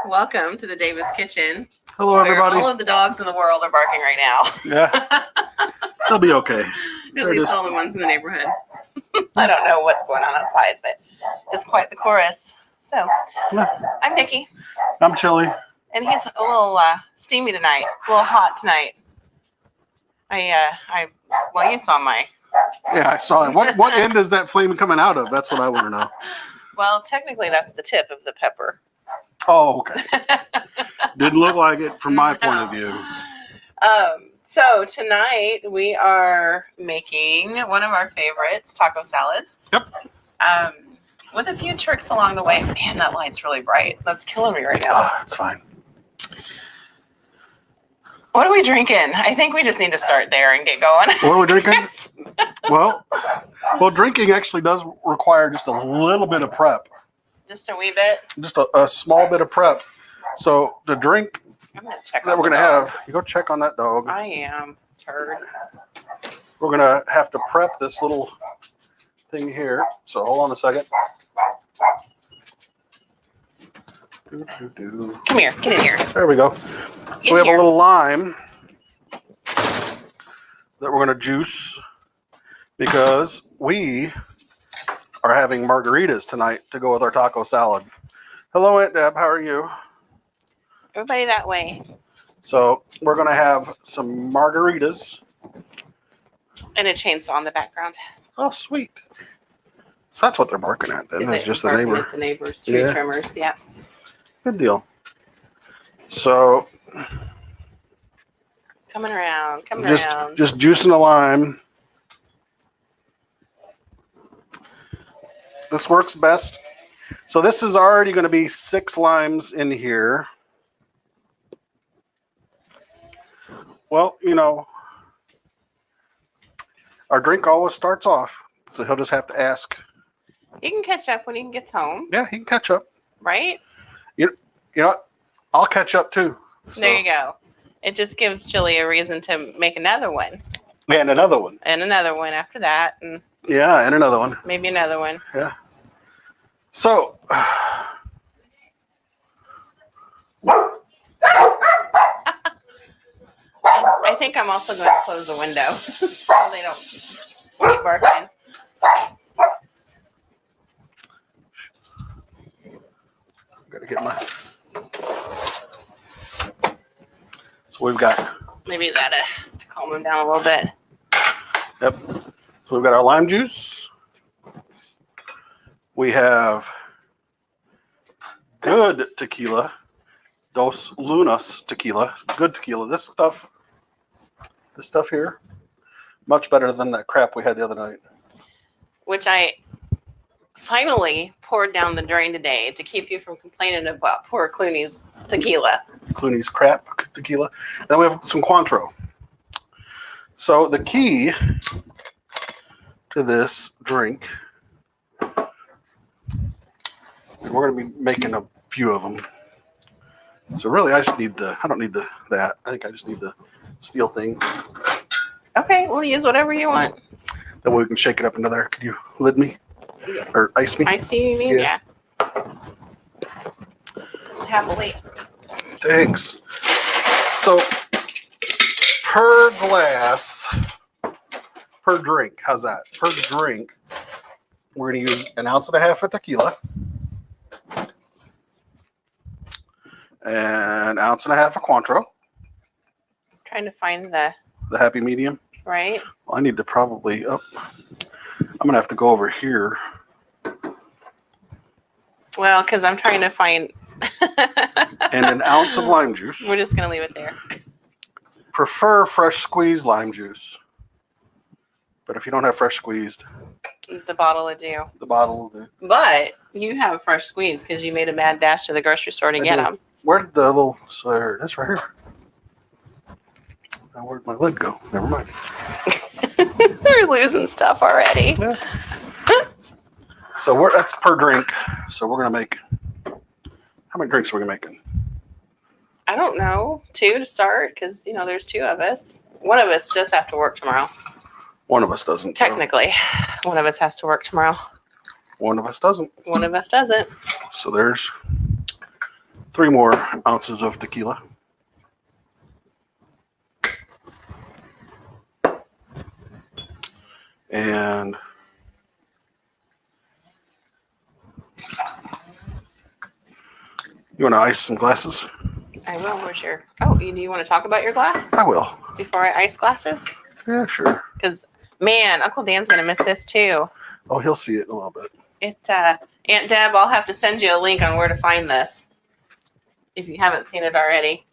Welcome to the Davis Kitchen. Hello, everybody. All of the dogs in the world are barking right now. Yeah, they'll be okay. At least all the ones in the neighborhood. I don't know what's going on outside, but it's quite the chorus. So, Yeah. I'm Nikki. I'm Chili. And he's a little steamy tonight, a little hot tonight. Well, you saw my. Yeah, I saw it. What end is that flame coming out of? That's what I want to know. Well, technically, that's the tip of the pepper. Oh, okay. Didn't look like it from my point of view. So tonight we are making one of our favorites, taco salads. Yep. With a few tricks along the way. Man, that light's really bright. That's killing me right now. It's fine. What are we drinking? I think we just need to start there and get going. What are we drinking? well, drinking actually does require just a little bit of prep. Just a wee bit? Just a small bit of prep. So the drink that we're going to have, you go check on that dog. I am. Turd. We're going to have to prep this little thing here. So hold on a second. Come here. Get in here. There we go. So we have a little lime that we're going to juice because we are having margaritas tonight to go with our taco salad. Hello, Aunt Deb. How are you? Everybody that way. So we're going to have some margaritas. And a chainsaw in the background. Oh, sweet. So that's what they're barking at then. It's just the neighbor. At the neighbors, tree trimmers, yeah. Good deal. So coming around. Just juicing the lime. This works best. So this is already going to be 6 limes in here. Well, our drink always starts off, so he'll just have to ask. He can catch up when he gets home. Yeah, he can catch up. Right? You know what? I'll catch up too. So. There you go. It just gives Chili a reason to make another one. And another one. And another one after that. And yeah, and another one. Maybe another one. Yeah. So. I think I'm also going to close the window so they don't keep barking. Gotta get my. So we've got. Maybe that to calm them down a little bit. Yep. So we've got our lime juice. We have good tequila. Dos Lunas tequila. Good tequila. This stuff here, much better than that crap we had the other night. Which I finally poured down the drain today to keep you from complaining about poor Clooney's tequila. Clooney's crap tequila. Then we have some Cointreau. So the key to this drink, and we're going to be making a few of them. So really, I don't need that. I think I just need the steel thing. Okay, we'll use whatever you want. That way we can shake it up into there. Could you lid me? Or ice me? Ice you mean? Yeah. Happily. Thanks. So, per glass, per drink, how's that? Per drink, we're going to use 1.5 ounces of tequila. And 1.5 ounces of Cointreau. Trying to find the happy medium. Right. Well, I need to probably I'm gonna have to go over here. Well, because I'm trying to find and 1 ounce of lime juice. We're just gonna leave it there. Prefer fresh squeezed lime juice. But if you don't have fresh squeezed, the bottle will do. The bottle will do. But you have fresh squeeze because you made a mad dash to the grocery store to get them. Where did the little? So that's right here. Now where'd my lid go? Never mind. They're losing stuff already. Yeah. So that's per drink. So we're gonna make. How many drinks are we making? I don't know. 2 to start because there's 2 of us. One of us does have to work tomorrow. One of us doesn't. Technically, one of us has to work tomorrow. One of us doesn't. One of us doesn't. So there's 3 more ounces of tequila. And you want to ice some glasses? I will. Where's your... Oh, do you want to talk about your glass? I will. Before I ice glasses? Yeah, sure. Because, man, Uncle Dan's going to miss this too. Oh, he'll see it in a little bit. Aunt Deb, I'll have to send you a link on where to find this if you haven't seen it already.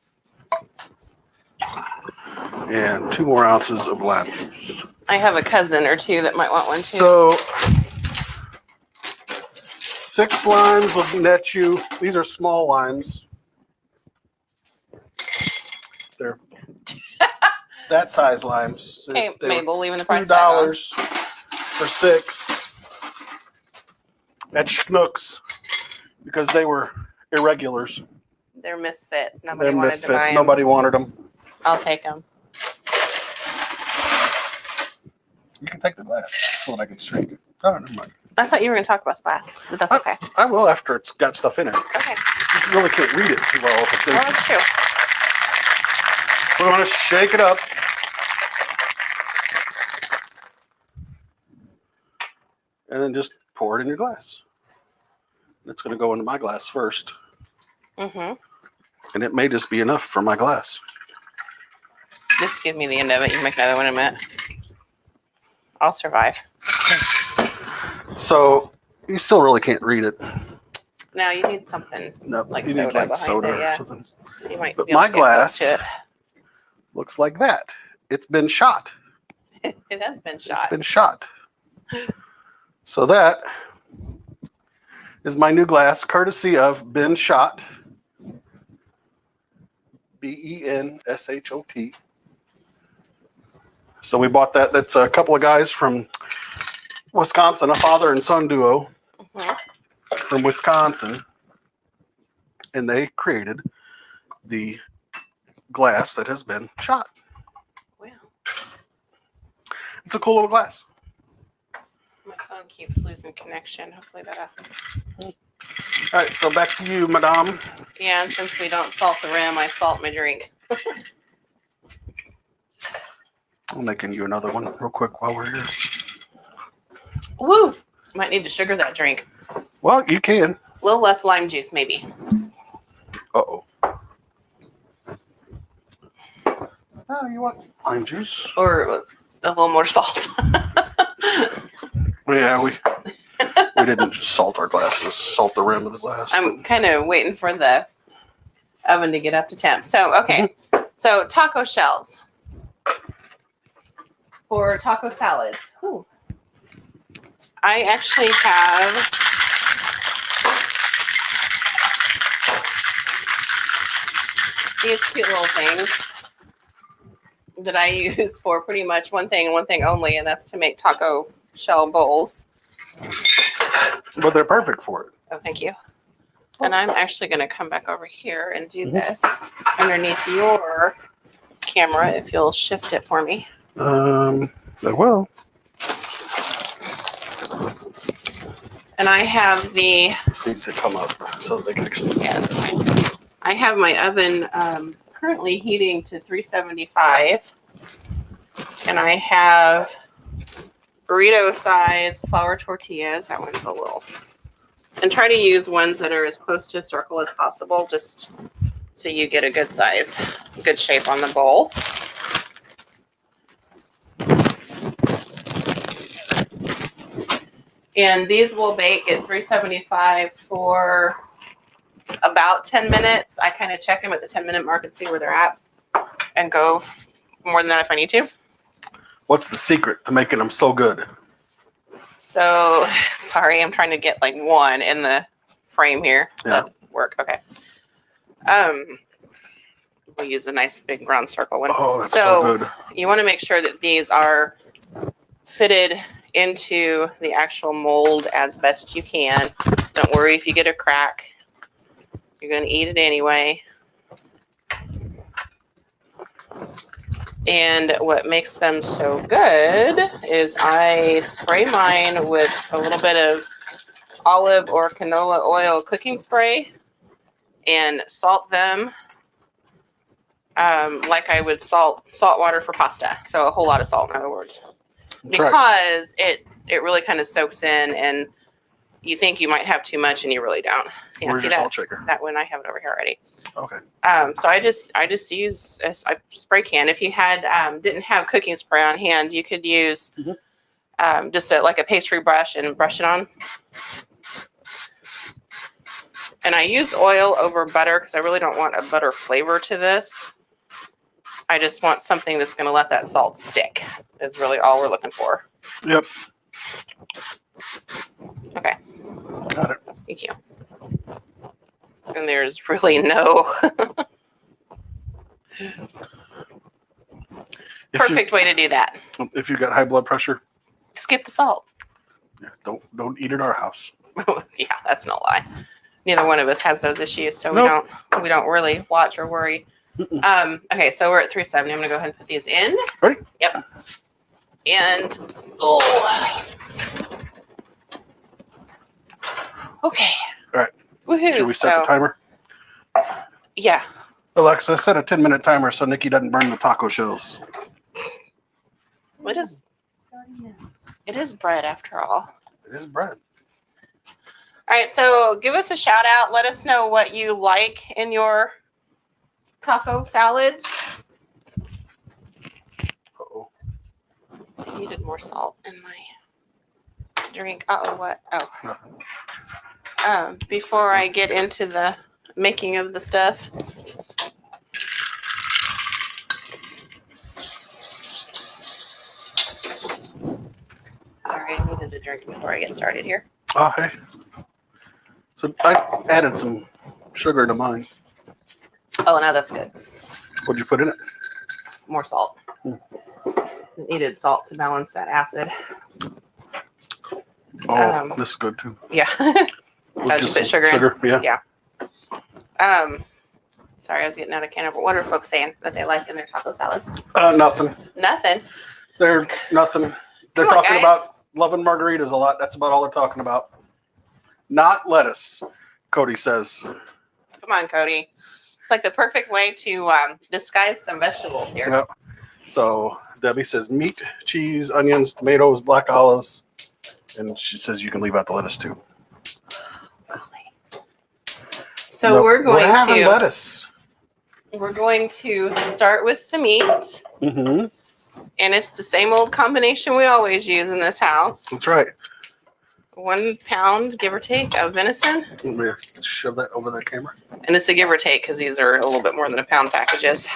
And 2 more ounces of lime juice. I have a cousin or two that might want one too. So 6 limes of Netu. These are small limes. They're that size limes. Okay, Mabel, leaving the price $2 for 6 at Schnucks because they were irregulars. They're misfits. They're Nobody wanted misfits. to buy them. Nobody wanted them. I'll take them. You can take the glass so that I can drink it. Oh, never mind. I thought you were going to talk about the glass, but that's okay. I will after it's got stuff in it. Okay. You really can't read it too well. If it's Well, that's true. So we want to shake it up. And then just pour it in your glass. It's going to go into my glass first. Mm-hmm. And it may just be enough for my glass. Just give me the end of it. You can make another one in a minute. I'll survive. So you still really can't read it. No, you need something. No, Like you soda need like behind soda it, yeah. or something. You might But be able my to get close glass to looks like that. It's been shot. it. It has been It's shot. been shot. So that is my new glass, courtesy of Ben Shot. BENSHOT. So we bought that. That's a couple of guys from Wisconsin, a father and son duo from Wisconsin. And they created the glass that has been shot. Wow. It's a cool little glass. My phone keeps losing connection. Hopefully that'll... All right, so back to you, madame. Yeah, and since we don't salt the rim, I salt my drink. I'm making you another one real quick while we're here. Woo! Might need to sugar that drink. Well, you can. A little less lime juice, maybe. Uh-oh. Oh, you want lime juice? Or a little more salt. Yeah, we didn't just salt our glasses, salt the rim of the glass. I'm kind of waiting for the oven to get up to temp. So, okay. So, taco shells for taco salads. Ooh. I actually have these cute little things that I use for pretty much one thing and one thing only, and that's to make taco shell bowls. But they're perfect for it. Oh, thank you. And I'm actually going to come back over here and do this underneath your camera if you'll shift it for me. I will. And I have the... This needs to come up so they can actually see. Yeah, that's fine. I have my oven currently heating to 375. And I have burrito size flour tortillas. That one's a little... And try to use ones that are as close to a circle as possible, just so you get a good size, good shape on the bowl. And these will bake at 375 for about 10 minutes. I kind of check them at the 10-minute mark and see where they're at and go more than that if I need to. What's the secret to making them so good? So, sorry, I'm trying to get like one in the frame here. Yeah. That work. Okay. We'll use a nice big round circle one. Oh, that's so good. You want to make sure that these are fitted into the actual mold as best you can. Don't worry if you get a crack. You're going to eat it anyway. And what makes them so good is I spray mine with a little bit of olive or canola oil cooking spray and salt them like I would salt water for pasta. So a whole lot of salt, in other words, because it really kind of soaks in, and you think you might have too much and you really don't. So, Where's see your that, salt shaker? that one I have it over here already. Okay. So I just use a spray can. If you didn't have cooking spray on hand, you could use just like a pastry brush and brush it on. And I use oil over butter because I really don't want a butter flavor to this. I just want something that's going to let that salt stick is really all we're looking for. Yep. Okay. Got it. Thank you. And there's really no perfect way to do that. If you got high blood pressure, skip the salt. Yeah, don't eat at our house. Yeah, that's no lie. Neither one of us has those issues, so we don't really watch or worry. Okay, so we're at 370. I'm gonna go ahead and put these in. Ready? Yep. And okay. All right. Woohoo. Should we set the timer? Yeah. Alexa, set a 10-minute timer so Nikki doesn't burn the taco shells. What is? It is bread after all. It is bread. All right, so give us a shout out. Let us know what you like in your taco salads. Uh-oh. I needed more salt in my drink. Uh-oh, what? Oh. Before I get into the making of the stuff. Sorry, I needed a drink before I get started here. Oh, hey. So I added some sugar to mine. Oh, no, that's good. What'd you put in it? More salt. It needed salt to balance that acid. Oh, this is good too. Yeah. How'd you put sugar in? Yeah. Yeah. Sorry, I was getting out of camera, but what are folks saying that they like in their taco salads? Nothing. Nothing. They're nothing. They're Come on, talking guys. about loving margaritas a lot. That's about all they're talking about. Not lettuce, Cody says. Come on, Cody. It's like the perfect way to disguise some vegetables here. Yep. So Debbie says meat, cheese, onions, tomatoes, black olives. And she says you can leave out the lettuce too. So we're going having to lettuce. We're going to start with the meat. Mm-hmm. And it's the same old combination we always use in this house. That's right. 1 pound, give or take, of venison. Let me shove that over the camera. And it's a give or take because these are a little bit more than a pound packages.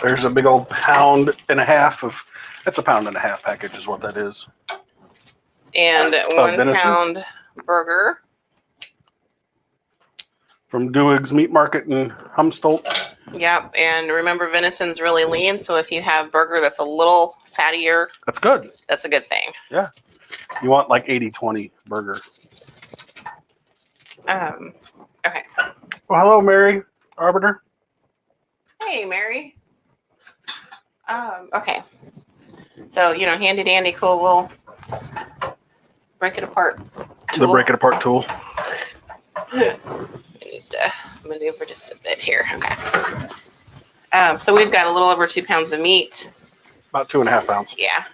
There's a big old pound and a half of, that's a pound and a half package is what that is. And 1 venison? pound burger. From Duig's Meat Market in Humstolt. Yep. And remember, venison's really lean. So if you have burger that's a little fattier, That's good. that's a good thing. Yeah. You want like 80-20 burger. Okay. Well, hello, Mary Arbiter. Hey, Mary. Okay. So, handy dandy, cool little break it apart tool. The break it apart tool. I need to maneuver just a bit here. Okay. So we've got a little over 2 pounds of meat. About 2.5 pounds. Yeah.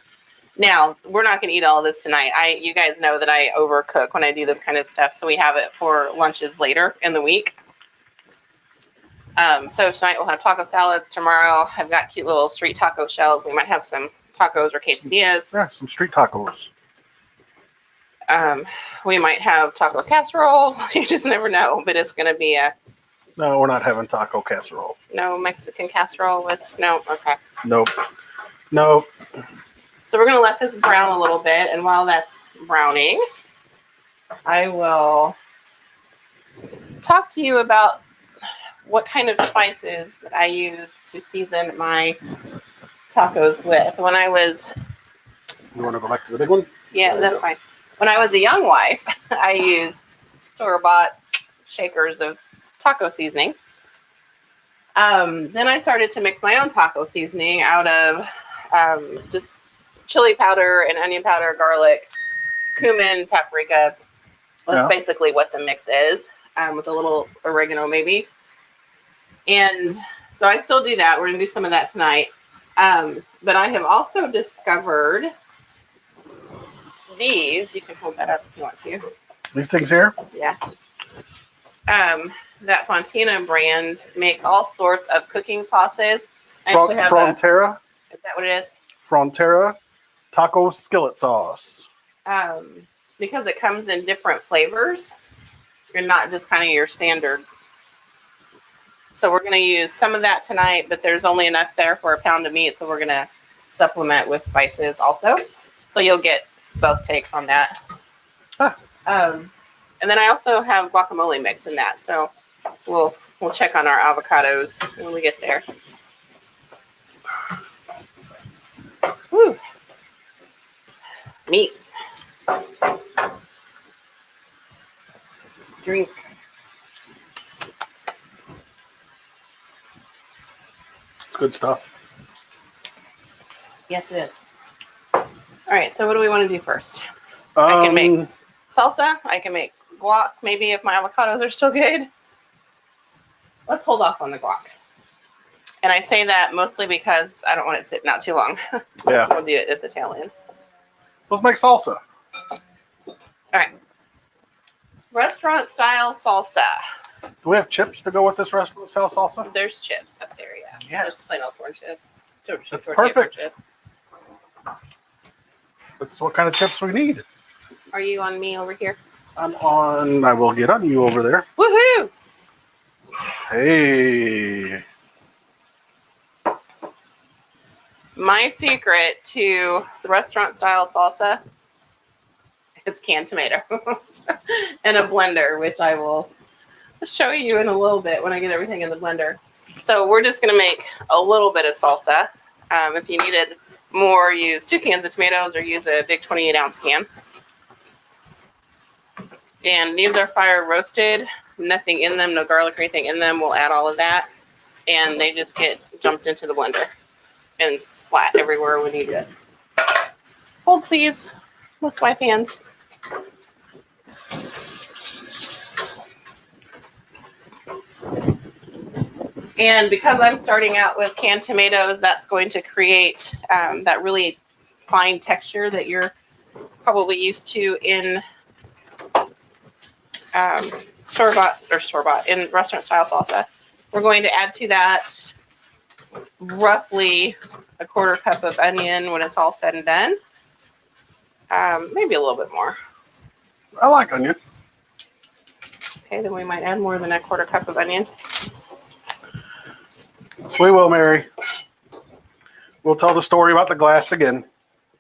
Now, we're not going to eat all of this tonight. You guys know that I overcook when I do this kind of stuff, so we have it for lunches later in the week. So tonight we'll have taco salads. Tomorrow I've got cute little street taco shells. We might have some tacos or quesadillas. Yeah, some street tacos. We might have taco casserole. You just never know, but it's going to be No, we're not having taco casserole. no Mexican casserole with no. Okay. Nope. Nope. So we're going to let this brown a little bit, and while that's browning, I will talk to you about what kind of spices that I use to season my tacos with. When I was... You want to go back to the big one? Yeah, that's fine. When I was a young wife, I used store-bought shakers of taco seasoning. Then I started to mix my own taco seasoning out of just chili powder and onion powder, garlic, cumin, paprika. That's basically what the mix is, with a little oregano maybe. And so I still do that. We're going to do some of that tonight. But I have also discovered these. You can hold that up if you want to. These things here? Yeah. That Fontina brand makes all sorts of cooking sauces. Frontera? Is that what it is? Frontera taco skillet sauce. Because it comes in different flavors. You're not just kind of your standard. So we're going to use some of that tonight, but there's only enough there for a pound of meat. So we're going to supplement with spices also. So you'll get both takes on that. Huh. And then I also have guacamole mix in that. So we'll check on our avocados when we get there. Woo. Meat. Drink. Good stuff. Yes, it is. All right, so what do we want to do first? I can make salsa. I can make guac, maybe if my avocados are still good. Let's hold off on the guac. And I say that mostly because I don't want it sitting out too long. Yeah. We'll do it at the tail end. So let's make salsa. All right. Restaurant style salsa. Do we have chips to go with this restaurant style salsa? There's chips up there, yeah. Yes. Just plain old corn chips. That's Tortilla perfect. Chips. That's what kind of chips we need. Are you on me over here? I'm on. I will get on you over there. Woohoo! Hey. My secret to restaurant style salsa is canned tomatoes and a blender, which I will show you in a little bit when I get everything in the blender. So we're just going to make a little bit of salsa. If you needed more, use 2 cans of tomatoes or use a big 28-ounce can. And these are fire roasted, nothing in them, no garlic or anything in them. We'll add all of that. And they just get dumped into the blender and splat everywhere we need it. Hold, please. Let's wipe hands. And because I'm starting out with canned tomatoes, that's going to create that really fine texture that you're probably used to in store-bought in restaurant style salsa. We're going to add to that roughly a 1/4 cup of onion when it's all said and done. Maybe a little bit more. I like onion. Okay, then we might add more than a 1/4 cup of onion. We will, Mary. We'll tell the story about the glass again.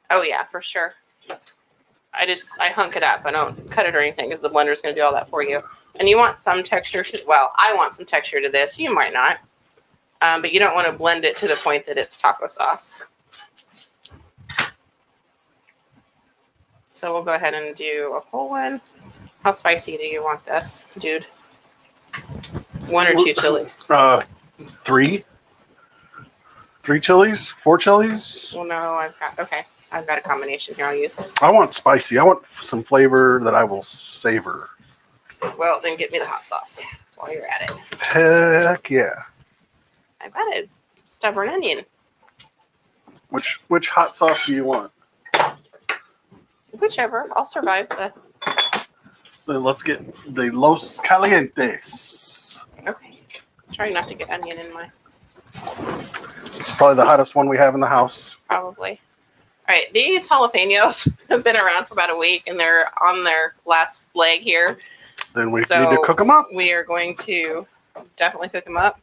Oh yeah, for sure. I hunk it up. I don't cut it or anything because the blender's going to do all that for you. And you want some texture to, well, I want some texture to this. You might not. But you don't want to blend it to the point that it's taco sauce. So we'll go ahead and do a whole one. How spicy do you want this, dude? 1 or 2 chilies? 3. 3 chilies? 4 chilies? Well, no, I've got a combination here I'll use. I want spicy. I want some flavor that I will savor. Well, then get me the hot sauce while you're at it. Heck yeah. I've added stubborn onion. Which hot sauce do you want? Whichever. I'll survive the... Then let's get the Los Calientes. Okay. Try not to get onion in my... It's probably the hottest one we have in the house. Probably. All right. These jalapenos have been around for about a week, and they're on their last leg here. Then we need to cook them up. We are going to definitely cook them up.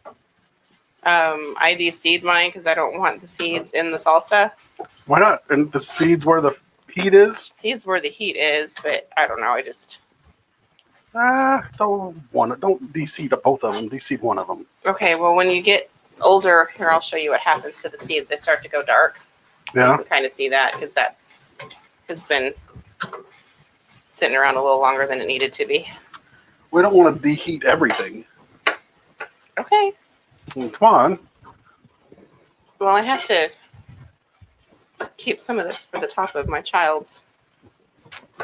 I de-seed mine because I don't want the seeds in the salsa. Why not? And the seeds where the heat is? Seeds where the heat is, but I don't know. I just... Don't de-seed both of them. De-seed one of them. Okay, well, when you get older, here, I'll show you what happens to the seeds. They start to go dark. Yeah. You can kind of see that because that has been sitting around a little longer than it needed to be. We don't want to deheat everything. Okay. Come on. Well, I have to keep some of this for the top of my child's.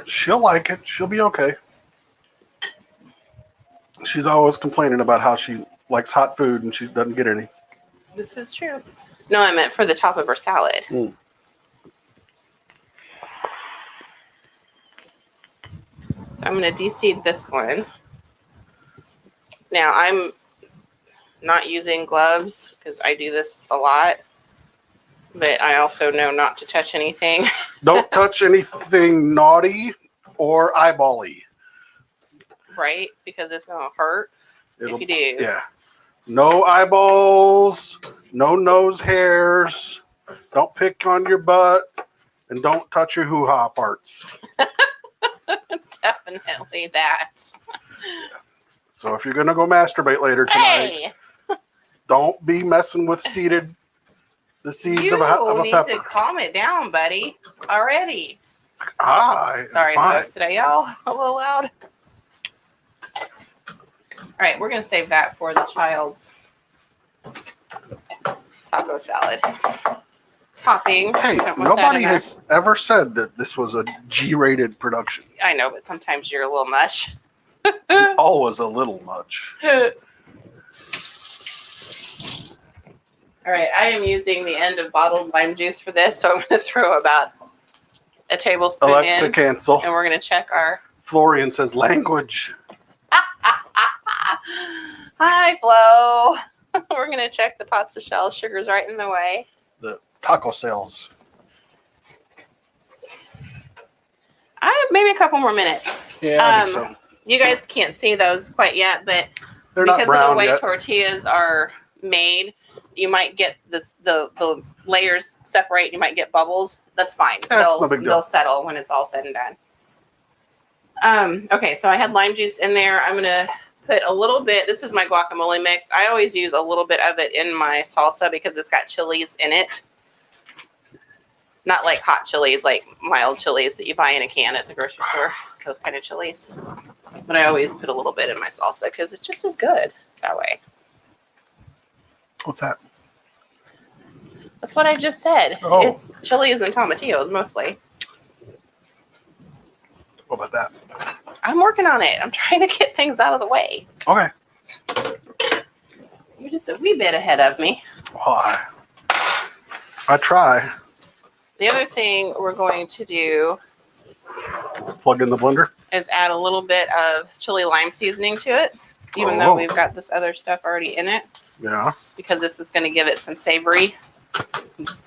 She'll like it. She'll be okay. She's always complaining about how she likes hot food and she doesn't get any. This is true. No, I meant for the top of her salad. Mm. So I'm going to de-seed this one. Now, I'm not using gloves because I do this a lot. But I also know not to touch anything. Don't touch anything naughty or eyeball-y. Right? Because it's going to hurt if you do. Yeah. No eyeballs, no nose hairs, don't pick on your butt, and don't touch your hoo-ha parts. Definitely that. So if you're going to go masturbate later tonight, Hey! don't be messing with the seeds of a You need pepper. to calm it down, buddy. Already. Fine. Sorry, folks. Did I yell a little loud? All right, we're going to save that for the child's taco salad. Topping. Hey, Don't want that nobody in there. has ever said that this was a G-rated production. I know, but sometimes you're a little mush. Always a little much. All right, I am using the end of bottled lime juice for this, so I'm going to throw about a tablespoon Alexa, in, cancel. and we're going to check our... Florian says language. Hi, Flo. We're going to check the pasta shell. Sugar's right in the way. The taco sales. Maybe a couple more minutes. Yeah, I think so. You guys can't see those quite yet, but They're not because of brown the way yet. tortillas are made, you might get the layers separate. You might get bubbles. That's fine. That's no big deal. They'll settle when it's all said and done. Okay, so I had lime juice in there. I'm going to put a little bit. This is my guacamole mix. I always use a little bit of it in my salsa because it's got chilies in it. Not like hot chilies, like mild chilies that you buy in a can at the grocery store. Those kind of chilies. But I always put a little bit in my salsa because it just is good that way. What's that? That's what I just said. Oh. It's chilies and tomatillos mostly. What about that? I'm working on it. I'm trying to get things out of the way. Okay. You're just a wee bit ahead of me. Why? I try. The other thing we're going to do Let's plug in the blender. is add a little bit of chili lime seasoning to it, even though we've got this other stuff already in it, Yeah. because this is going to give it some savory,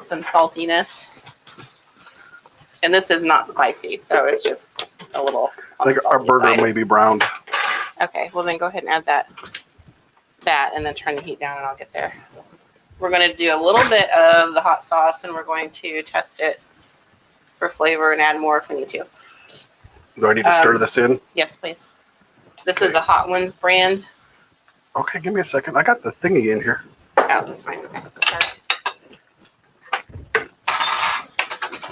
some saltiness. And this is not spicy, so it's just a little I on the think our salty burger side. may be browned. Okay, well then go ahead and add that, and then turn the heat down and I'll get there. We're going to do a little bit of the hot sauce and we're going to test it for flavor and add more if we need to. Do I need to stir this in? Yes, please. This is a Hot Ones brand. Okay, give me a second. I got the thingy in here. Oh, that's fine. Okay, sorry.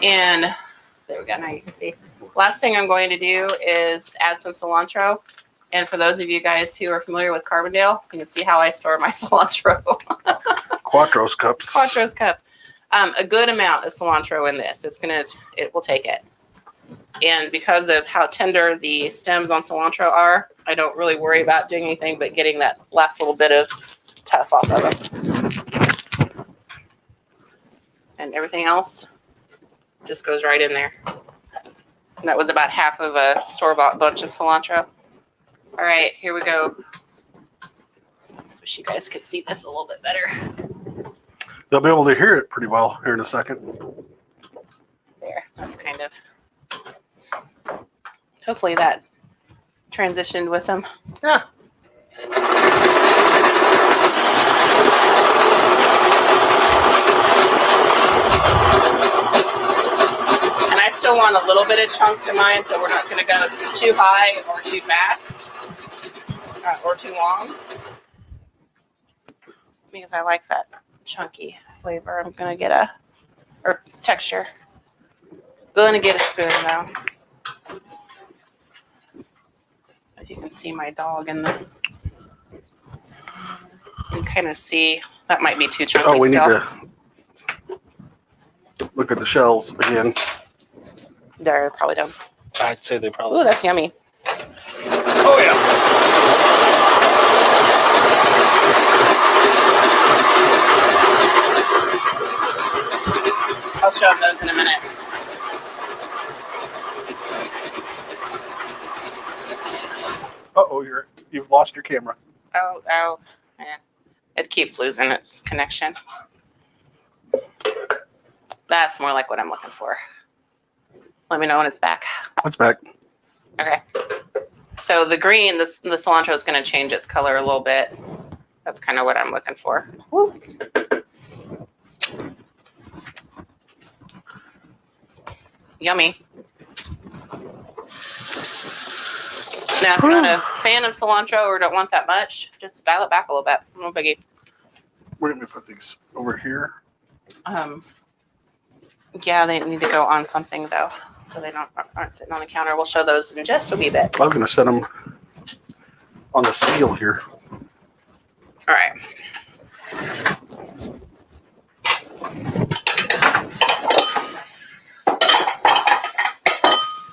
And there we go. Now you can see. Last thing I'm going to do is add some cilantro. And for those of you guys who are familiar with Carbondale, you can see how I store my cilantro. Quattros cups. Quattros cups. A good amount of cilantro in this. It will take it. And because of how tender the stems on cilantro are, I don't really worry about doing anything but getting that last little bit of tough off of them. And everything else just goes right in there. And that was about half of a store-bought bunch of cilantro. All right, here we go. Wish you guys could see this a little bit better. They'll be able to hear it pretty well here in a second. There, that's kind of... Hopefully that transitioned with them. Yeah. And I still want a little bit of chunk to mine, so we're not going to go too high or too fast or too long. Because I like that chunky flavor. I'm going to get or texture. Going to get a spoon though. If you can see my dog in the, you can kind of see that might be too chunky. Oh, we still. need to. look at the shells again. They're probably done. I'd say they probably. Ooh, that's yummy. Oh yeah. I'll show them those in a minute. Uh-oh, you've lost your camera. Oh, yeah. It keeps losing its connection. That's more like what I'm looking for. Let me know when it's back. It's back. Okay. So the green, the cilantro is going to change its color a little bit. That's kind of what I'm looking for. Woo. Yummy. Now, if you're not a fan of cilantro or don't want that much, just dial it back a little bit. No biggie. Where did we put these? Over here? Yeah, they need to go on something though, so they aren't sitting on the counter. We'll show those in just a wee bit. I was going to set them on the steel here. All right.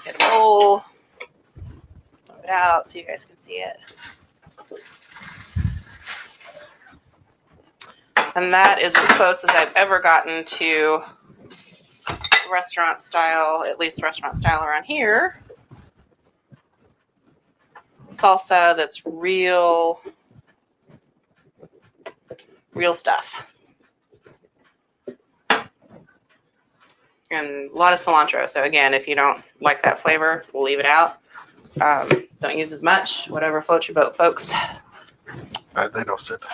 Get a bowl. Move it out so you guys can see it. And that is as close as I've ever gotten to restaurant style, at least restaurant style around here. Salsa that's real stuff. And a lot of cilantro. So again, if you don't like that flavor, we'll leave it out. Don't use as much. Whatever floats your boat, folks. They don't sit.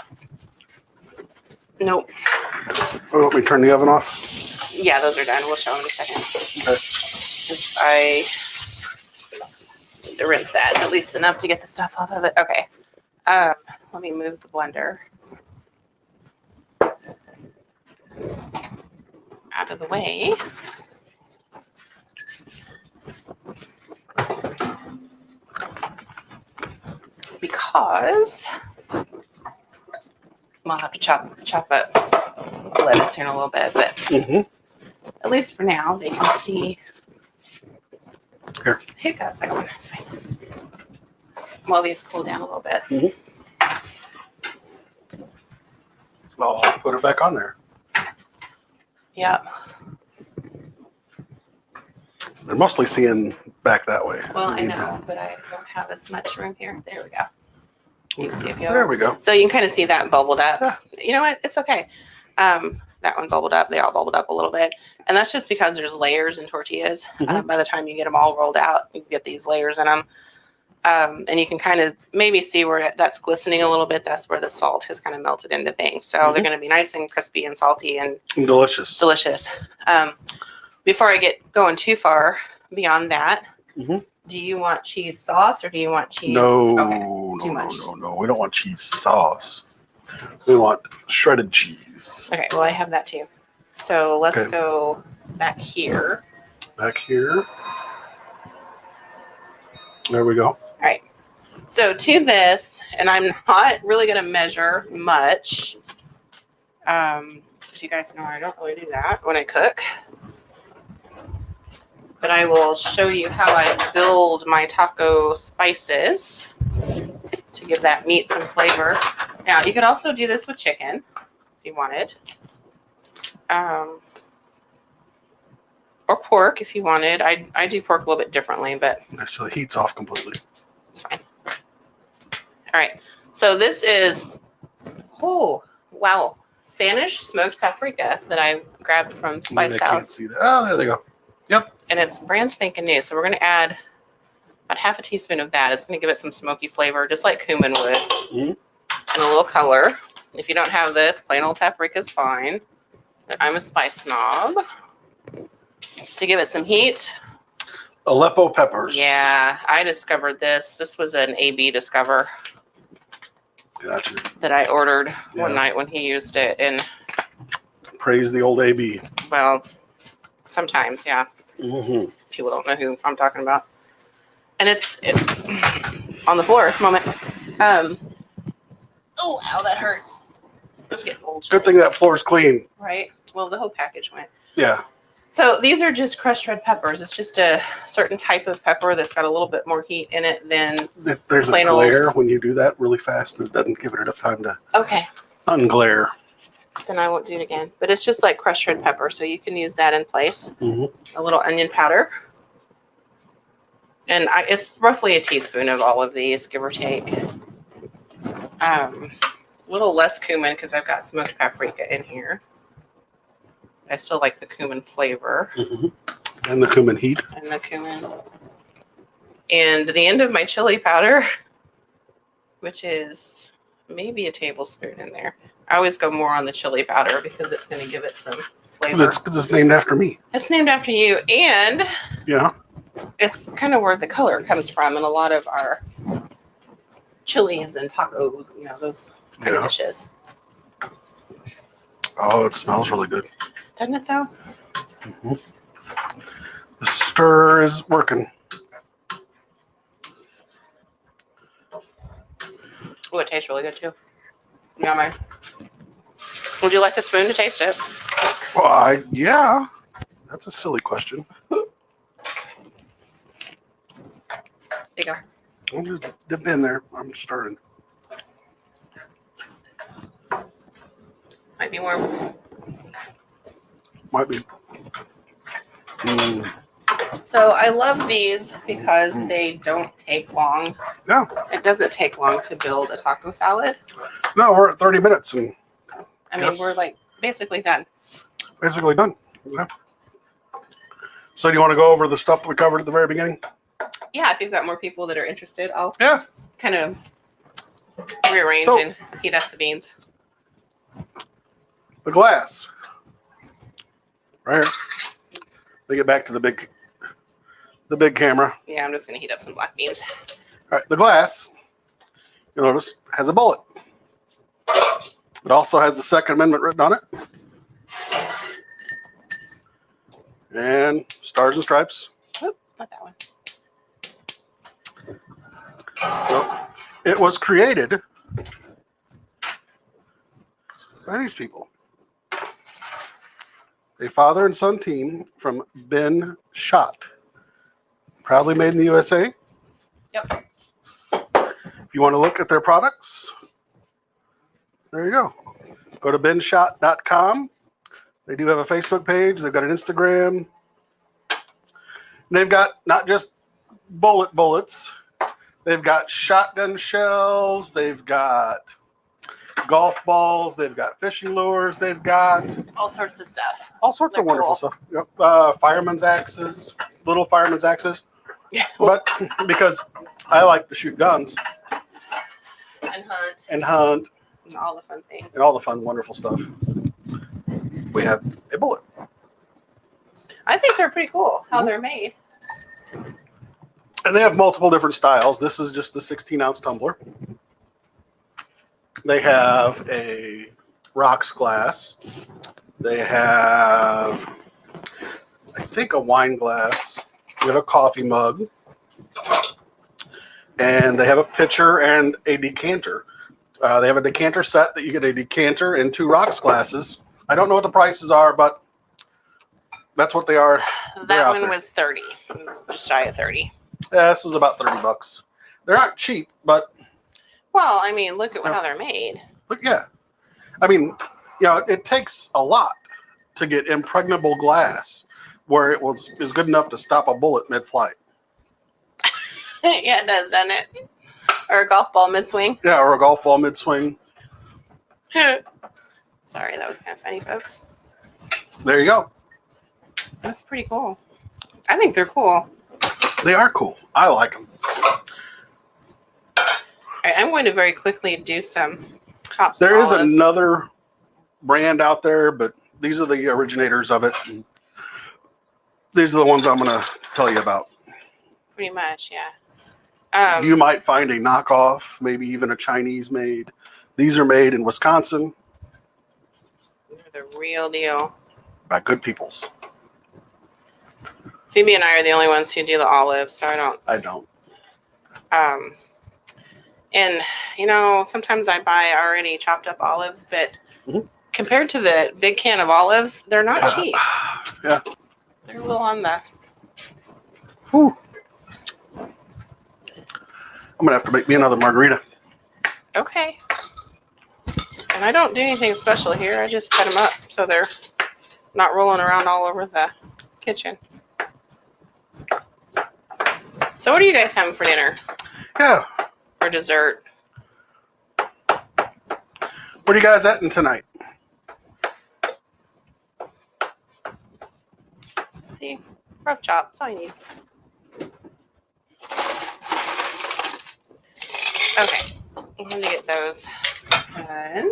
Nope. Oh, let me turn the oven off. Yeah, those are done. We'll show them in a second. Okay. I need to rinse that at least enough to get the stuff off of it. Okay. Let me move the blender out of the way. Because we'll have to chop up lettuce here in a little bit, but at least for now they can see. Here. Hiccups. I got one. That's fine. While these cool down a little bit. I'll put it back on there. Yep. They're mostly seeing back that way. Well, I know, but I don't have as much room here. There we go. You can see if you There we go. So you can kind of see that bubbled up. Yeah. You know what? It's okay. That one bubbled up. They all bubbled up a little bit. And that's just because there's layers in tortillas. By the time you get them all rolled out, you get these layers in them. And you can kind of maybe see where that's glistening a little bit. That's where the salt has kind of melted into things. So they're going to be nice and crispy and salty and delicious. Delicious. Before I get going too far beyond that, do you want cheese sauce or do you want cheese? No, okay. no. We don't want cheese sauce. We want shredded cheese. Okay, well, I have that too. So let's go back here. Back here. There we go. All right. So to this, and I'm not really going to measure much. So you guys know I don't really do that when I cook. But I will show you how I build my taco spices to give that meat some flavor. Now, you could also do this with chicken if you wanted. Or pork if you wanted. I do pork a little bit differently, but... So the heat's off completely. It's fine. All right. So this is... Oh, wow. Spanish smoked paprika that I grabbed from Spice House. Can't see that. Oh, there they go. Yep. And it's brand spanking new. So we're going to add about half a teaspoon of that. It's going to give it some smoky flavor, just like cumin would. And a little color. If you don't have this, plain old paprika is fine. But I'm a spice snob. To give it some heat. Aleppo peppers. Yeah, I discovered this. This was an AB Discover. Gotcha. That I ordered one night when he used it. And praise the old AB. Well, sometimes, yeah. People don't know who I'm talking about. And it's on the floor. Moment. Oh, ow, that hurt. I'm getting old. Good thing that floor's clean. Right? Well, the whole package went. Yeah. So these are just crushed red peppers. It's just a certain type of pepper that's got a little bit more heat in it than There's a plain glare when you do that really fast. It doesn't give it enough time to Okay. unglare. Then I won't do it again. But it's just like crushed red pepper, so you can use that in place. Mm-hmm. A little onion powder. And it's roughly a teaspoon of all of these, give or take. A little less cumin because I've got smoked paprika in here. I still like the cumin flavor. Mm-hmm. And the cumin heat. And the cumin. And the end of my chili powder, which is maybe a tablespoon in there. I always go more on the chili powder because it's going to give it some flavor. It's named after me. It's named after you. And Yeah. it's kind of where the color comes from in a lot of our chilies and tacos, those kind of dishes. Oh, it smells really good. Doesn't it, though? Mm-hmm. The stir is working. Oh, it tastes really good, too. Yummy. Would you like the spoon to taste it? Well, yeah. That's a silly question. There you go. I'll just dip in there. I'm stirring. Might be warm. Might be. So I love these because they don't take long. Yeah. It doesn't take long to build a taco salad. No, we're at 30 minutes and We're like basically done. basically done. Yeah. So do you want to go over the stuff that we covered at the very beginning? Yeah, if you've got more people that are interested, I'll kind of rearrange and heat up the beans. The glass. Right here. Let me get back to the big camera. Yeah, I'm just going to heat up some black beans. All right, the glass, you'll notice, has a bullet. It also has the Second Amendment written on it. And stars and stripes. Oop, not that one. So it was created by these people. A father and son team from Ben Schott. Proudly made in the USA. Yep. If you want to look at their products, there you go. Go to benshot.com. They do have a Facebook page. They've got an Instagram. And they've got not just bullets. They've got shotgun shells. They've got golf balls. They've got fishing lures. They've got all sorts of stuff. All sorts of wonderful stuff. Yep. Fireman's axes, little fireman's axes. But because I like to shoot guns. And hunt. And all the fun things. And all the fun, wonderful stuff. We have a bullet. I think they're pretty cool how they're made. And they have multiple different styles. This is just the 16-ounce tumbler. They have a rocks glass. They have, I think, a wine glass. We have a coffee mug. And they have a pitcher and a decanter. They have a decanter set that you get a decanter and 2 rocks glasses. I don't know what the prices are, but that's what they are. That one was 30. It was just shy of 30. Yeah, this is about $30. They're not cheap, but well, I mean, look at how they're made. But yeah, I mean, it takes a lot to get impregnable glass where it is good enough to stop a bullet mid-flight. Yeah, it does, doesn't it? Or a golf ball mid-swing. Yeah, or a golf ball mid-swing. Sorry, that was kind of funny, folks. There you go. That's pretty cool. I think they're cool. They are cool. I like them. All right, I'm going to very quickly do some chops. There is olives. another brand out there, but these are the originators of it. These are the ones I'm going to tell you about. Pretty much, yeah. You might find a knockoff, maybe even a Chinese made. These are made in Wisconsin. They're the real deal. By good peoples. Phoebe and I are the only ones who do the olives, so I don't. And, sometimes I buy already chopped up olives, but compared to the big can of olives, they're not cheap. Yeah. They're a little on the. Whew. I'm gonna have to make me another margarita. Okay. And I don't do anything special here. I just cut them up so they're not rolling around all over the kitchen. So what are you guys having for dinner? Yeah. Or dessert? What are you guys at tonight? See? Rough chop. That's all you need. Okay. I'm going to get those done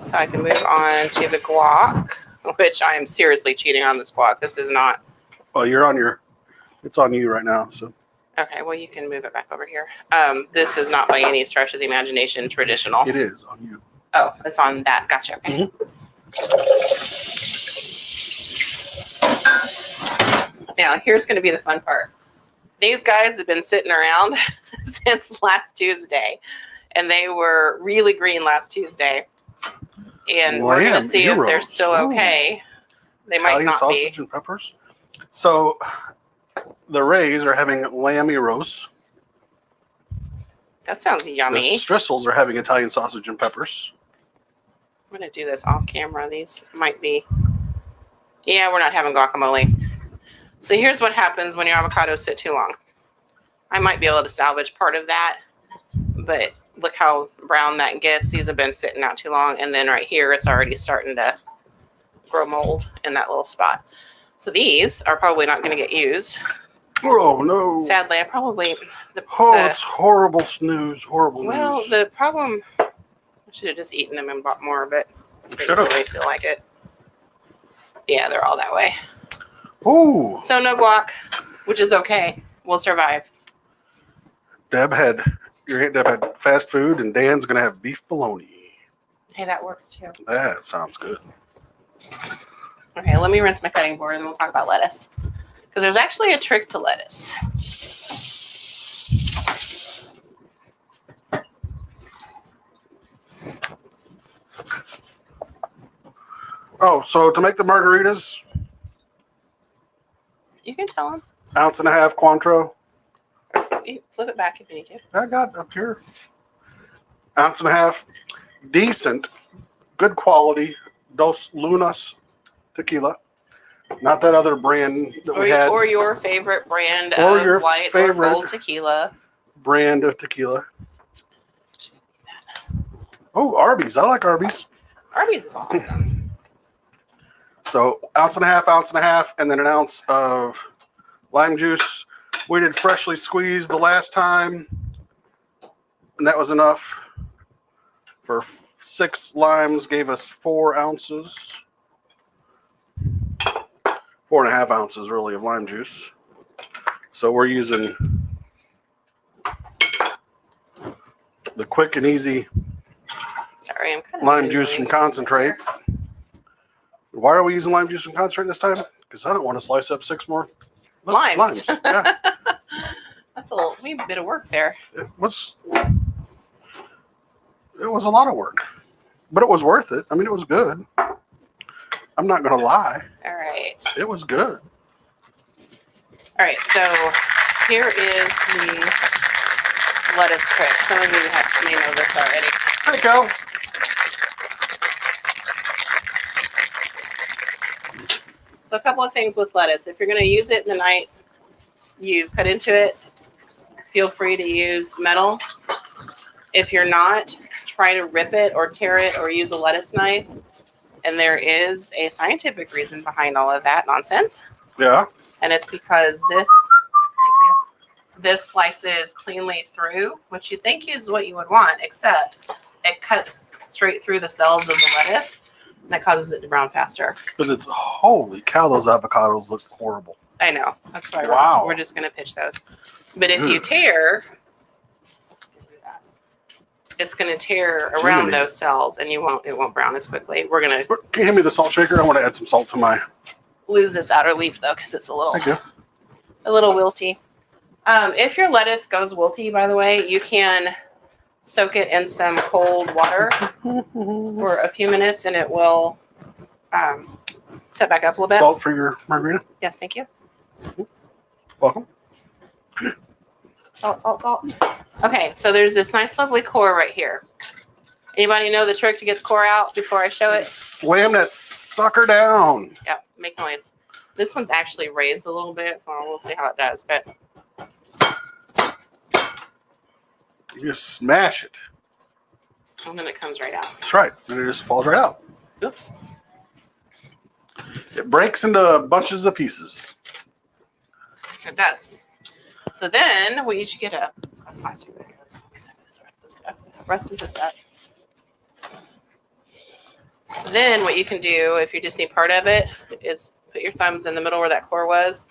so I can move on to the guac, which I am seriously cheating on this guac. This is not. Well, you're on your. It's on you right now, so. Okay, well, you can move it back over here. This is not by any stretch of the imagination traditional. It is on you. Oh, it's on that. Gotcha. Okay. Now, here's going to be the fun part. These guys have been sitting around since last Tuesday, and they were really green last Tuesday. And we're going to see if they're still okay. They might not be. Sausage and peppers. So, the Rays are having lamb roast. That sounds yummy. The Strissels are having Italian sausage and peppers. I'm going to do this off camera. These might be. Yeah, we're not having guacamole. So here's what happens when your avocados sit too long. I might be able to salvage part of that, but look how brown that gets. These have been sitting out too long. And then right here, it's already starting to grow mold in that little spot. So these are probably not going to get used. Oh, no. Sadly, I probably... It's horrible news. Horrible news. Well, the problem... I should have just eaten them and bought more, but I didn't really feel like it. Yeah, they're all that way. Ooh. So no guac, which is okay. We'll survive. Your Aunt Deb had fast food, and Dan's going to have beef bologna. Hey, that works too. That sounds good. Okay, let me rinse my cutting board, and then we'll talk about lettuce. Because there's actually a trick to lettuce. Oh, so to make the margaritas, You can tell them. 1.5 ounces Cointreau. You flip it back if you need to. I got it up here. 1.5 ounces. Decent, good quality Dos Lunas tequila. Not that other brand that we had. Or your favorite brand Or of your white favorite or gold tequila. Brand of tequila. Oh, Arby's. I like Arby's. Arby's is awesome. So 1.5 ounces, and then 1 ounce of lime juice. We did freshly squeezed the last time, and that was enough for 6 limes. Gave us 4 ounces. 4.5 ounces, really, of lime juice. So we're using the quick and easy Sorry, I'm kind of lime juice from concentrate. Why are we using lime juice from concentrate this time? Because I don't want to slice up 6 more limes. Yeah. That's a wee bit of work there. It was a lot of work, but it was worth it. I mean, it was good. I'm not going to lie. All right. It was good. All right, so here is the lettuce trick. Some of you may know this already. There you go. So a couple of things with lettuce. If you're going to use it in the night you cut into it, feel free to use metal. If you're not, try to rip it or tear it or use a lettuce knife. And there is a scientific reason behind all of that nonsense. Yeah. And it's because this slices cleanly through, which you think is what you would want, except it cuts straight through the cells of the lettuce, and that causes it to brown faster. Because holy cow, those avocados look horrible. I know. That's why we're just going to pitch those. But if you tear, it's going to tear around those cells, and it won't brown as quickly. We're going to... Can you hand me the salt shaker? I want to add some salt to my... Lose this outer leaf, though, because it's a little wilty. If your lettuce goes wilty, by the way, you can soak it in some cold water for a few minutes, and it will Set back up a little bit. Salt for your margarita. Yes, thank you. Welcome. Salt, salt, salt. Okay, so there's this nice, lovely core right here. Anybody know the trick to get the core out before I show it? Slam that sucker down. Yep, make noise. This one's actually raised a little bit, so we'll see how it does. But You just smash it. and then it comes right out. That's right. And it just falls right out. Oops. It breaks into bunches of pieces. It does. So then we each get a plastic bag. Rest of this up. Then what you can do, if you just need part of it, is put your thumbs in the middle where that core was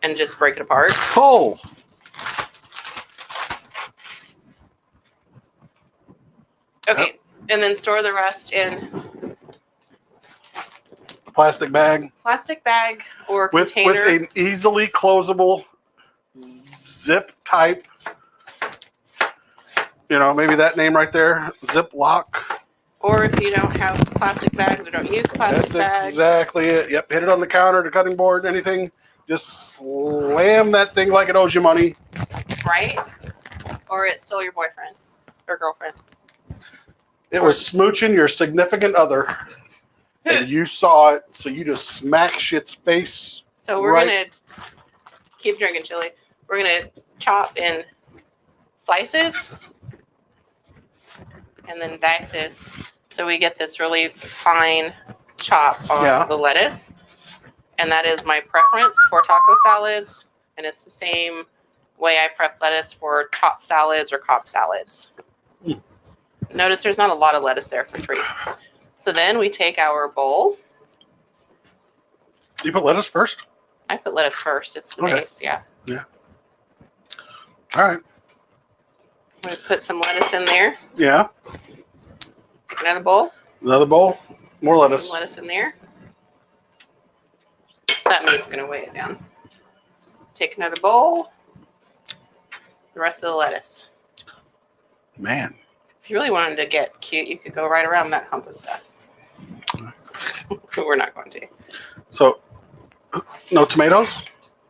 and just break it apart. Oh. Okay, and then store the rest in A plastic bag plastic bag or with container. an easily closable zip type. You know, maybe that name right there, Zip Lock. Or if you don't have plastic bags or don't use plastic That's bags. exactly it. Yep, hit it on the counter, the cutting board, anything. Just slam that thing like it owes you money. Right? Or it's still your boyfriend or girlfriend. It was smooching your significant other, and you saw it, so you just smack shit's face. So we're Right. going to keep drinking chili. We're going to chop in slices and then dices. So we get this really fine chop on the lettuce. And that is my preference for taco salads. And it's the same way I prep lettuce for chopped salads or Cobb salads. Notice there's not a lot of lettuce there for 3. So then we take our bowl. You put lettuce first? I put lettuce first. It's the base, yeah. Yeah. All right. I'm going to put some lettuce in there. Yeah. Another bowl. Another bowl. More lettuce. Some lettuce in there. That meat's going to weigh it down. Take another bowl. The rest of the lettuce. Man. If you really wanted to get cute, you could go right around that hump of stuff. But we're not going to. So, no tomatoes?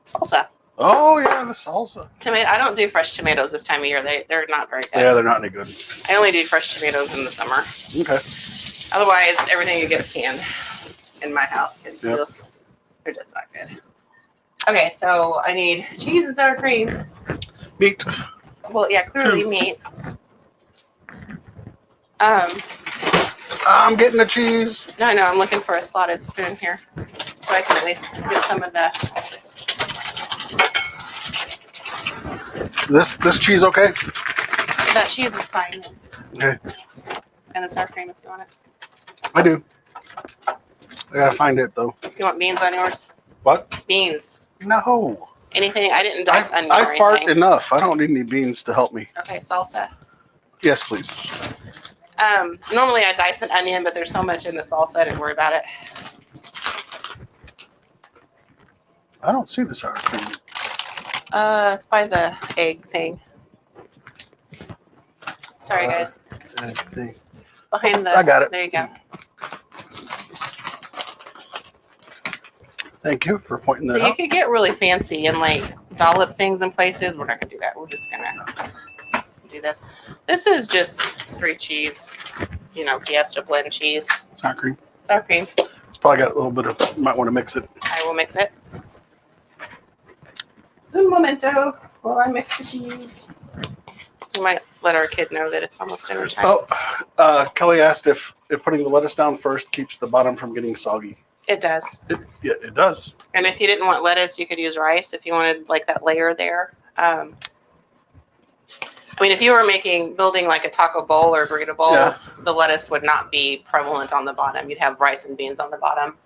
Salsa. Oh, yeah, the salsa. Tomato. I don't do fresh tomatoes this time of year. They're not very good. Yeah, they're not any good. I only do fresh tomatoes in the summer. Okay. Otherwise, everything gets canned in my house because Yep. they're just not good. Okay, so I need cheese and sour cream. Meat. Well, yeah, clearly meat. I'm getting the cheese. No, I'm looking for a slotted spoon here, so I can at least get some of the. This cheese okay? That cheese is fine. Yes. Okay. And the sour cream if you want it. I do. I gotta find it though. You want beans on yours? What? Beans. No. Anything? I didn't dice onion or I fart anything. enough. I don't need any beans to help me. Okay, salsa. Yes, please. Normally I dice an onion, but there's so much in the salsa, I didn't worry about it. I don't see the sour cream. It's by the egg thing. Sorry, guys. Behind the. I got it. There you go. Thank you for pointing So that you out. could get really fancy and like dollop things in places. We're not gonna do that. We're just gonna do this. This is just 3 cheese, Fiesta blend cheese. Sour cream. Sour cream. It's probably got a little bit of. You might want to mix it. I will mix it. Un momento while I mix the cheese. You might let our kid know that it's almost dinner time. Oh, Kelly asked if putting the lettuce down first keeps the bottom from getting soggy. It does. It does. And if you didn't want lettuce, you could use rice if you wanted like that layer there. If you were building like a taco bowl or a burrito bowl, the lettuce would not be prevalent on the bottom. You'd have rice and beans on the bottom.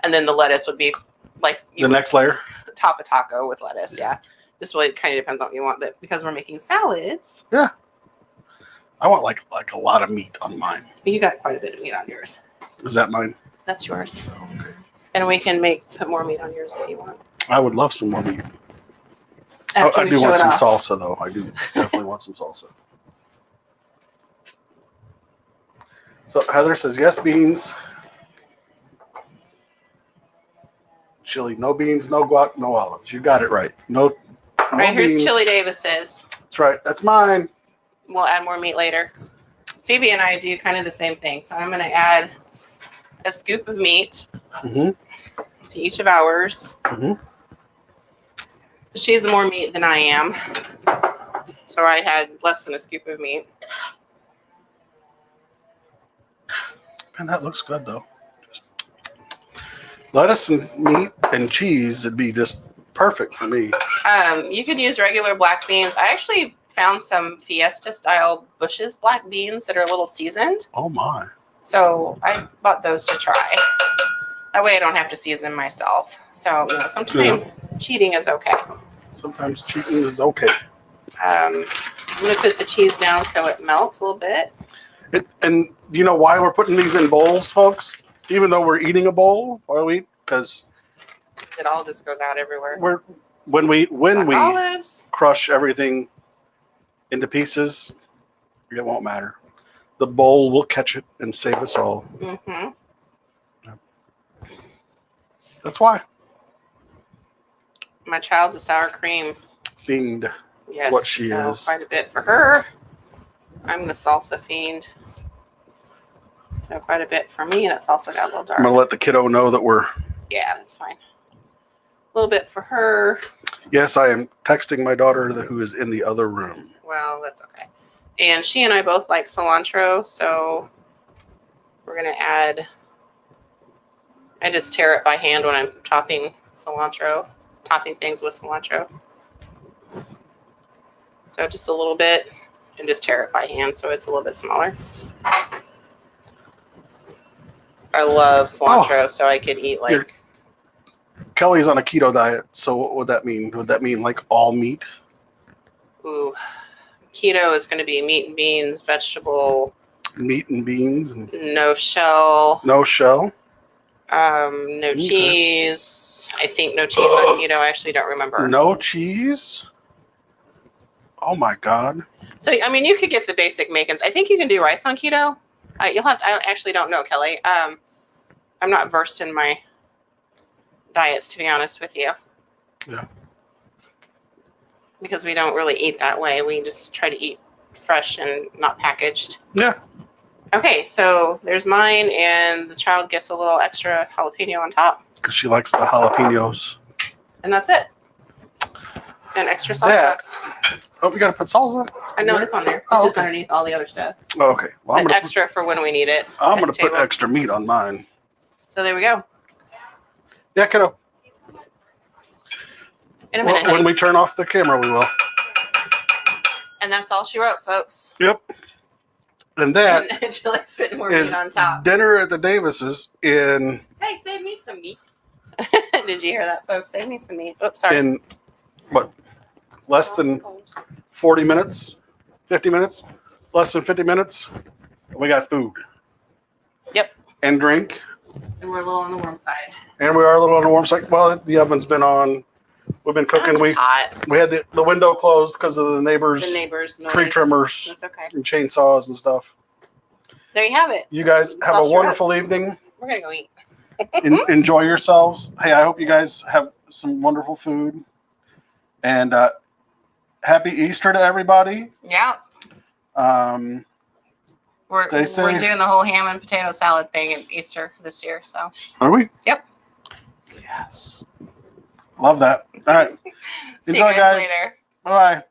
And then the lettuce would be like The next layer? top a taco with lettuce, yeah. This really kind of depends on what you want, but because we're making salads. Yeah. I want like a lot of meat on mine. You got quite a bit of meat on yours. Is that mine? That's yours. Okay. And we can put more meat on yours if you want. I would love some more meat. After I we do show want it some off. salsa though. I do definitely want some salsa. So Heather says yes, beans. chili. No beans, no guac, no olives. You got it right. No All right, here's beans. Chili Davis's. That's right. That's mine. We'll add more meat later. Phoebe and I do kind of the same thing. So I'm going to add a scoop of meat Mm-hmm. to each of ours. Mm-hmm. She's more meat than I am. So I had less than a scoop of meat. Man, that looks good, though. Lettuce and meat and cheese would be just perfect for me. You could use regular black beans. I actually found some Fiesta-style Bush's black beans that are a little seasoned. Oh, my. So I bought those to try. That way I don't have to season myself. So, sometimes cheating is okay. Sometimes cheating is okay. I'm going to put the cheese down so it melts a little bit. And you know why we're putting these in bowls, folks? Even though we're eating a bowl, because It all just goes out everywhere. when we Olives. crush everything into pieces, it won't matter. The bowl will catch it and save us all. Mm-hmm. That's why. My child's a sour cream. Fiend. Yes, What she so is. quite a bit for her. I'm the salsa fiend. So quite a bit for me. That salsa got a little dark. I'm gonna let the kiddo know that we're. Yeah, that's fine. A little bit for her. Yes, I am texting my daughter who is in the other room. Well, that's okay. And she and I both like cilantro, so we're gonna add. I just tear it by hand when I'm topping things with cilantro. So just a little bit, and just tear it by hand so it's a little bit smaller. I love cilantro, so I could eat like. Kelly's on a keto diet, so what would that mean? Would that mean like all meat? Ooh, keto is going to be meat and beans, vegetable. Meat and beans? And No shell. no shell? No cheese. I think no cheese on keto. I actually don't remember. No cheese? Oh my God. So, I mean, you could get the basic makings. I think you can do rice on keto. I actually don't know, Kelly. I'm not versed in my diets, to be honest with you. Yeah. Because we don't really eat that way. We just try to eat fresh and not packaged. Yeah. Okay, so there's mine, and the child gets a little extra jalapeno on top. Because she likes the jalapenos. And that's it. And extra salsa. That. Oh, we got to put salsa? I know it's on there. It's just underneath all the other stuff. Oh, okay. Well, But extra for when we need it. I'm going to put extra meat on mine. So there we go. Yeah, kiddo. In a minute. When we turn off the camera, we will. And that's all she wrote, folks. Yep. And that She likes putting more is meat on top. dinner at the Davises in Hey, save me some meat. Did you hear that, folks? Save me some meat. Oops, sorry. in what? Less than 40 minutes? 50 minutes? Less than 50 minutes? We got food. Yep. And drink. And we're a little on the warm side. And we are a little on the warm side. Well, the oven's been on. We've been cooking. It's hot. We had the window closed because of the neighbors' The neighbors' noise. tree trimmers That's okay. and chainsaws and stuff. There you have it. You guys have a wonderful evening. We're going to go eat. Enjoy yourselves. Hey, I hope you guys have some wonderful food. And happy Easter to everybody. Yeah. We're Stay safe. We're doing the whole ham and potato salad thing at Easter this year. So. Are we? Yep. Yes. Love that. All right. See Enjoy, you guys later. Bye.